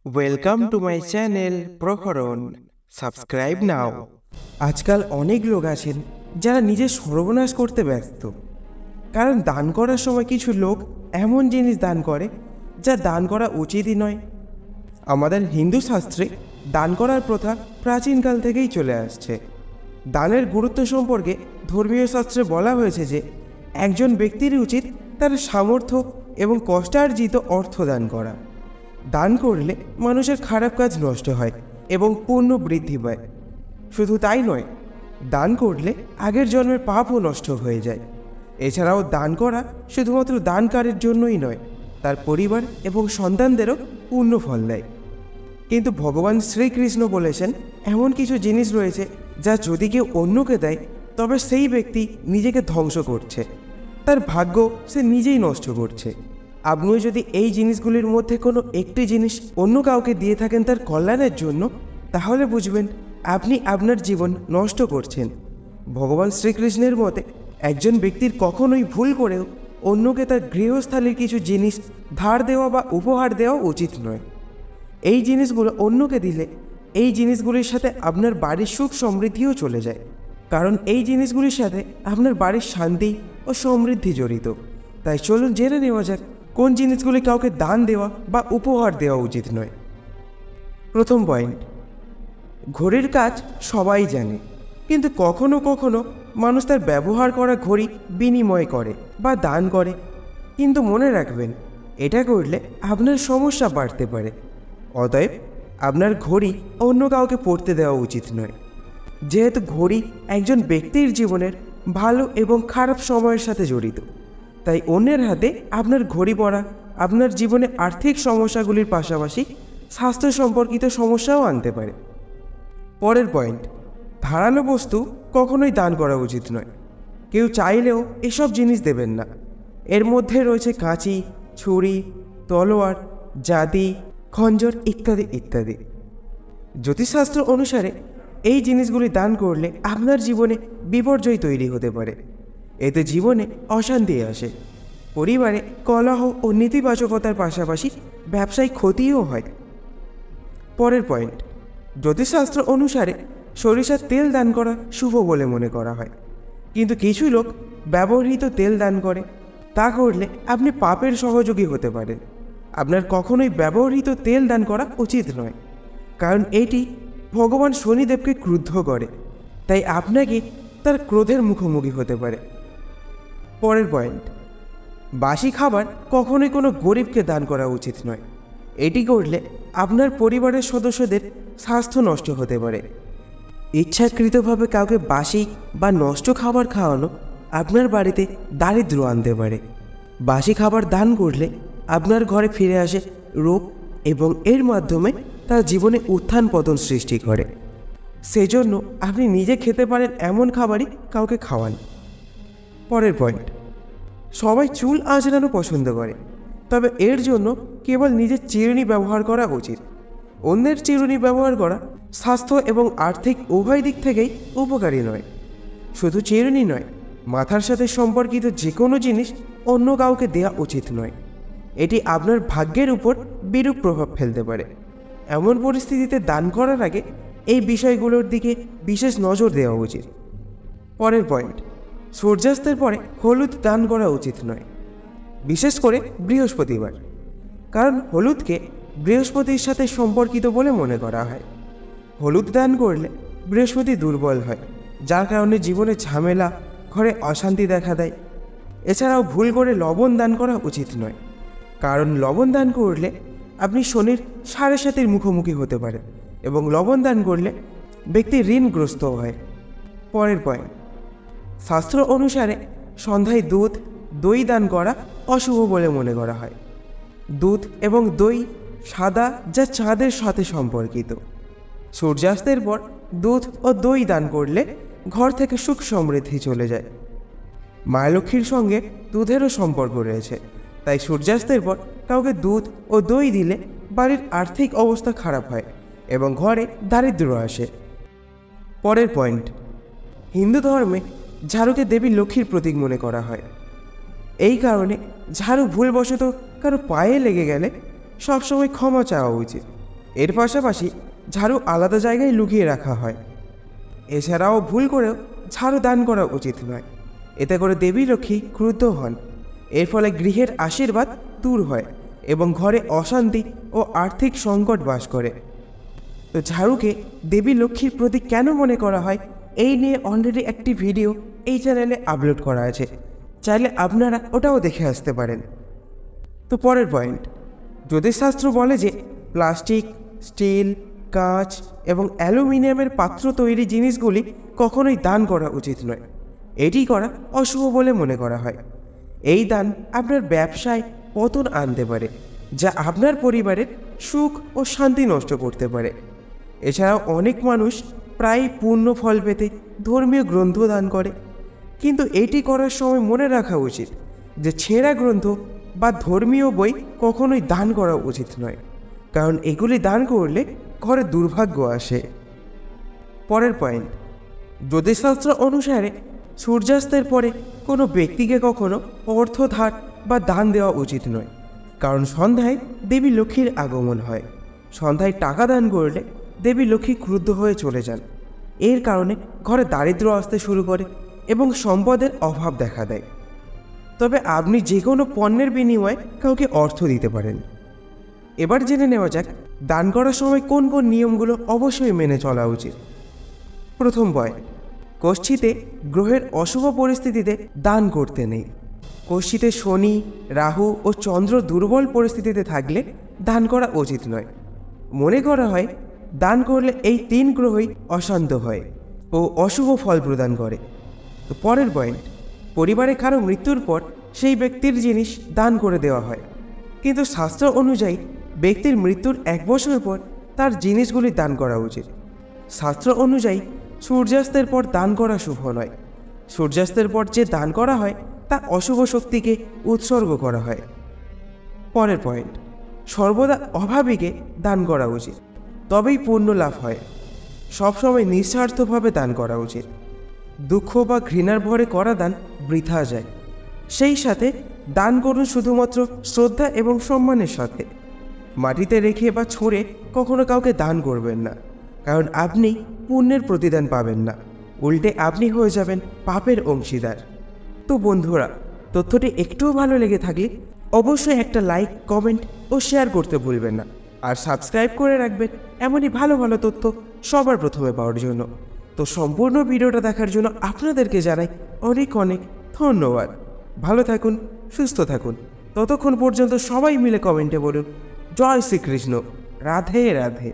Welcome to my channel Prahoran. Subscribe নাও। আজকাল অনেক লোক আছেন যারা নিজের সর্বনাশ করতে ব্যস্ত, কারণ দান করার সময় কিছু লোক এমন জিনিস দান করে যা দান করা উচিতই নয়। আমাদের হিন্দু শাস্ত্রে দান করার প্রথা প্রাচীনকাল থেকেই চলে আসছে। দানের গুরুত্ব সম্পর্কে ধর্মীয় শাস্ত্রে বলা হয়েছে যে একজন ব্যক্তির উচিত তার সামর্থ্য এবং কষ্টার্জিত অর্থ দান করা। দান করলে মানুষের খারাপ কাজ নষ্ট হয় এবং পুণ্য বৃদ্ধি পায়। শুধু তাই নয়, দান করলে আগের জন্মের পাপও নষ্ট হয়ে যায়। এছাড়াও দান করা শুধুমাত্র দানকারীর জন্যই নয়, তার পরিবার এবং সন্তানদেরও পূর্ণ ফল দেয়। কিন্তু ভগবান শ্রীকৃষ্ণ বলেছেন এমন কিছু জিনিস রয়েছে যা যদি কেউ অন্যকে দেয় তবে সেই ব্যক্তি নিজেকে ধ্বংস করছে, তার ভাগ্য সে নিজেই নষ্ট করছে। আপনিও যদি এই জিনিসগুলির মধ্যে কোনো একটি জিনিস অন্য কাউকে দিয়ে থাকেন তার কল্যাণের জন্য, তাহলে বুঝবেন আপনি আপনার জীবন নষ্ট করছেন। ভগবান শ্রীকৃষ্ণের মতে একজন ব্যক্তির কখনোই ভুল করেও অন্যকে তার গৃহস্থালির কিছু জিনিস ধার দেওয়া বা উপহার দেওয়া উচিত নয়। এই জিনিসগুলো অন্যকে দিলে এই জিনিসগুলির সাথে আপনার বাড়ির সুখ সমৃদ্ধিও চলে যায়, কারণ এই জিনিসগুলির সাথে আপনার বাড়ির শান্তি ও সমৃদ্ধি জড়িত। তাই চলুন জেনে নেওয়া যাক কোন জিনিসগুলি কাউকে দান দেওয়া বা উপহার দেওয়া উচিত নয়। প্রথম পয়েন্ট, ঘড়ির কাজ সবাই জানে, কিন্তু কখনো কখনো মানুষ তার ব্যবহার করা ঘড়ি বিনিময় করে বা দান করে। কিন্তু মনে রাখবেন, এটা করলে আপনার সমস্যা বাড়তে পারে। অতএব আপনার ঘড়ি অন্য কাউকে পরতে দেওয়া উচিত নয়। যেহেতু ঘড়ি একজন ব্যক্তির জীবনের ভালো এবং খারাপ সময়ের সাথে জড়িত, তাই অন্যের হাতে আপনার ঘড়ি পরা আপনার জীবনে আর্থিক সমস্যাগুলির পাশাপাশি স্বাস্থ্য সম্পর্কিত সমস্যাও আনতে পারে। পরের পয়েন্ট, ধারালো বস্তু কখনোই দান করা উচিত নয়। কেউ চাইলেও এসব জিনিস দেবেন না। এর মধ্যে রয়েছে কাঁচি, ছুরি, তলোয়ার, জাদি, খঞ্জর ইত্যাদি ইত্যাদি। জ্যোতিষশাস্ত্র অনুসারে এই জিনিসগুলি দান করলে আপনার জীবনে বিপর্যয় তৈরি হতে পারে। এতে জীবনে অশান্তি আসে, পরিবারে কলহ ও নেতিবাচকতার পাশাপাশি ব্যবসায়িক ক্ষতিও হয়। পরের পয়েন্ট, জ্যোতিষশাস্ত্র অনুসারে সরিষার তেল দান করা শুভ বলে মনে করা হয়, কিন্তু কিছু লোক ব্যবহৃত তেল দান করে। তা করলে আপনি পাপের সহযোগী হতে পারেন। আপনার কখনোই ব্যবহৃত তেল দান করা উচিত নয়, কারণ এটি ভগবান শনিদেবকে ক্রুদ্ধ করে, তাই আপনাকে তার ক্রোধের মুখোমুখি হতে পারে। পরের পয়েন্ট, বাসি খাবার কখনোই কোনো গরিবকে দান করা উচিত নয়। এটি করলে আপনার পরিবারের সদস্যদের স্বাস্থ্য নষ্ট হতে পারে। ইচ্ছাকৃতভাবে কাউকে বাসি বা নষ্ট খাবার খাওয়ানো আপনার বাড়িতে দারিদ্র্য আনতে পারে। বাসি খাবার দান করলে আপনার ঘরে ফিরে আসে রোগ এবং এর মাধ্যমে তার জীবনে উত্থান পতন সৃষ্টি করে। সেজন্য আপনি নিজে খেতে পারেন এমন খাবারই কাউকে খাওয়ান। পরের পয়েন্ট, সবাই চুল আঁচড়ানো পছন্দ করে, তবে এর জন্য কেবল নিজের চিরুনি ব্যবহার করা উচিত। অন্যের চিরুনি ব্যবহার করা স্বাস্থ্য এবং আর্থিক উভয় দিক থেকেই উপকারী নয়। শুধু চিরুনি নয়, মাথার সাথে সম্পর্কিত যে কোনো জিনিস অন্য কাউকে দেওয়া উচিত নয়। এটি আপনার ভাগ্যের উপর বিরূপ প্রভাব ফেলতে পারে। এমন পরিস্থিতিতে দান করার আগে এই বিষয়গুলোর দিকে বিশেষ নজর দেওয়া উচিত। পরের পয়েন্ট, সূর্যাস্তের পরে হলুদ দান করা উচিত নয়, বিশেষ করে বৃহস্পতিবার, কারণ হলুদকে বৃহস্পতির সাথে সম্পর্কিত বলে মনে করা হয়। হলুদ দান করলে বৃহস্পতি দুর্বল হয়, যার কারণে জীবনে ঝামেলা, ঘরে অশান্তি দেখা দেয়। এছাড়াও ভুল করে লবণ দান করা উচিত নয়, কারণ লবণ দান করলে আপনি শনির সাড়ে সাতির মুখোমুখি হতে পারেন এবং লবণ দান করলে ব্যক্তি ঋণগ্রস্ত হয়। পরের পয়েন্ট, শাস্ত্র অনুসারে সন্ধ্যায় দুধ, দই দান করা অশুভ বলে মনে করা হয়। দুধ এবং দই সাদা, যা চাঁদের সাথে সম্পর্কিত। সূর্যাস্তের পর দুধ ও দই দান করলে ঘর থেকে সুখ সমৃদ্ধি চলে যায়। মা লক্ষ্মীর সঙ্গে দুধেরও সম্পর্ক রয়েছে, তাই সূর্যাস্তের পর কাউকে দুধ ও দই দিলে বাড়ির আর্থিক অবস্থা খারাপ হয় এবং ঘরে দারিদ্র্য আসে। পরের পয়েন্ট, হিন্দু ধর্মে ঝাড়ুকে দেবী লক্ষ্মীর প্রতীক মনে করা হয়। এই কারণে ঝাড়ু ভুলবশত কারো পায়ে লেগে গেলে সবসময় ক্ষমা চাওয়া উচিত। এর পাশাপাশি ঝাড়ু আলাদা জায়গায় লুকিয়ে রাখা হয়। এছাড়াও ভুল করেও ঝাড়ু দান করা উচিত নয়। এতে করে দেবী লক্ষ্মী ক্রুদ্ধ হন। এর ফলে গৃহের আশীর্বাদ দূর হয় এবং ঘরে অশান্তি ও আর্থিক সংকট বাস করে। তো ঝাড়ুকে দেবী লক্ষ্মীর প্রতীক কেন মনে করা হয়, এই নিয়ে অলরেডি একটি ভিডিও এই চ্যানেলে আপলোড করা আছে, চাইলে আপনারা ওটাও দেখে আসতে পারেন। তো পরের পয়েন্ট, জ্যোতিষশাস্ত্র বলে যে প্লাস্টিক, স্টিল, কাঁচ এবং অ্যালুমিনিয়ামের পাত্র তৈরি জিনিসগুলি কখনোই দান করা উচিত নয়। এটি করা অশুভ বলে মনে করা হয়। এই দান আপনার ব্যবসায় পতন আনতে পারে, যা আপনার পরিবারের সুখ ও শান্তি নষ্ট করতে পারে। এছাড়াও অনেক মানুষ প্রায় পূর্ণ ফল পেতে ধর্মীয় গ্রন্থ দান করে, কিন্তু এটি করার সময় মনে রাখা উচিত যে ছেঁড়া গ্রন্থ বা ধর্মীয় বই কখনোই দান করা উচিত নয়, কারণ এগুলি দান করলে ঘরে দুর্ভাগ্য আসে। পরের পয়েন্ট, জ্যোতিষশাস্ত্র অনুসারে সূর্যাস্তের পরে কোনো ব্যক্তিকে কখনো অর্থ ধার বা দান দেওয়া উচিত নয়, কারণ সন্ধ্যায় দেবী লক্ষ্মীর আগমন হয়। সন্ধ্যায় টাকা দান করলে দেবী লক্ষ্মী ক্রুদ্ধ হয়ে চলে যান। এর কারণে ঘরে দারিদ্র্য আসতে শুরু করে এবং সম্পদের অভাব দেখা দেয়। তবে আপনি যে কোনো পণ্যের বিনিময়ে কাউকে অর্থ দিতে পারেন। এবার জেনে নেওয়া যাক দান করার সময় কোন কোন নিয়মগুলো অবশ্যই মেনে চলা উচিত। প্রথম পয়েন্ট, কষ্ঠিতে গ্রহের অশুভ পরিস্থিতিতে দান করতে নেই। কষ্ঠিতে শনি, রাহু ও চন্দ্র দুর্বল পরিস্থিতিতে থাকলে দান করা উচিত নয়। মনে করা হয় দান করলে এই 3 গ্রহই অশান্ত হয় ও অশুভ ফল প্রদান করে। তো পরের পয়েন্ট, পরিবারে কারো মৃত্যুর পর সেই ব্যক্তির জিনিস দান করে দেওয়া হয়, কিন্তু শাস্ত্র অনুযায়ী ব্যক্তির মৃত্যুর 1 বছর পর তার জিনিসগুলি দান করা উচিত। শাস্ত্র অনুযায়ী সূর্যাস্তের পর দান করা শুভ নয়। সূর্যাস্তের পর যে দান করা হয় তা অশুভ শক্তিকে উৎসর্গ করা হয়। পরের পয়েন্ট, সর্বদা অভাবীকে দান করা উচিত, তবেই পুণ্য লাভ হয়। সবসময় নিঃস্বার্থভাবে দান করা উচিত। দুঃখ বা ঘৃণার ভরে করা দান বৃথা যায়। সেই সাথে দান করুন শুধুমাত্র শ্রদ্ধা এবং সম্মানের সাথে। মাটিতে রেখে বা ছুঁড়ে কখনো কাউকে দান করবেন না, কারণ আপনি পুণ্যের প্রতিদান পাবেন না, উল্টে আপনি হয়ে যাবেন পাপের অংশীদার। তো বন্ধুরা, তথ্যটি একটুও ভালো লেগে থাকলে অবশ্যই একটা লাইক, কমেন্ট ও শেয়ার করতে ভুলবেন না, আর সাবস্ক্রাইব করে রাখবেন এমনই ভালো ভালো তথ্য সবার প্রথমে পাওয়ার জন্য। তো সম্পূর্ণ ভিডিওটা দেখার জন্য আপনাদেরকে জানাই অনেক অনেক ধন্যবাদ। ভালো থাকুন, সুস্থ থাকুন। ততক্ষণ পর্যন্ত সবাই মিলে কমেন্টে বলুন জয় শ্রীকৃষ্ণ, রাধে রাধে।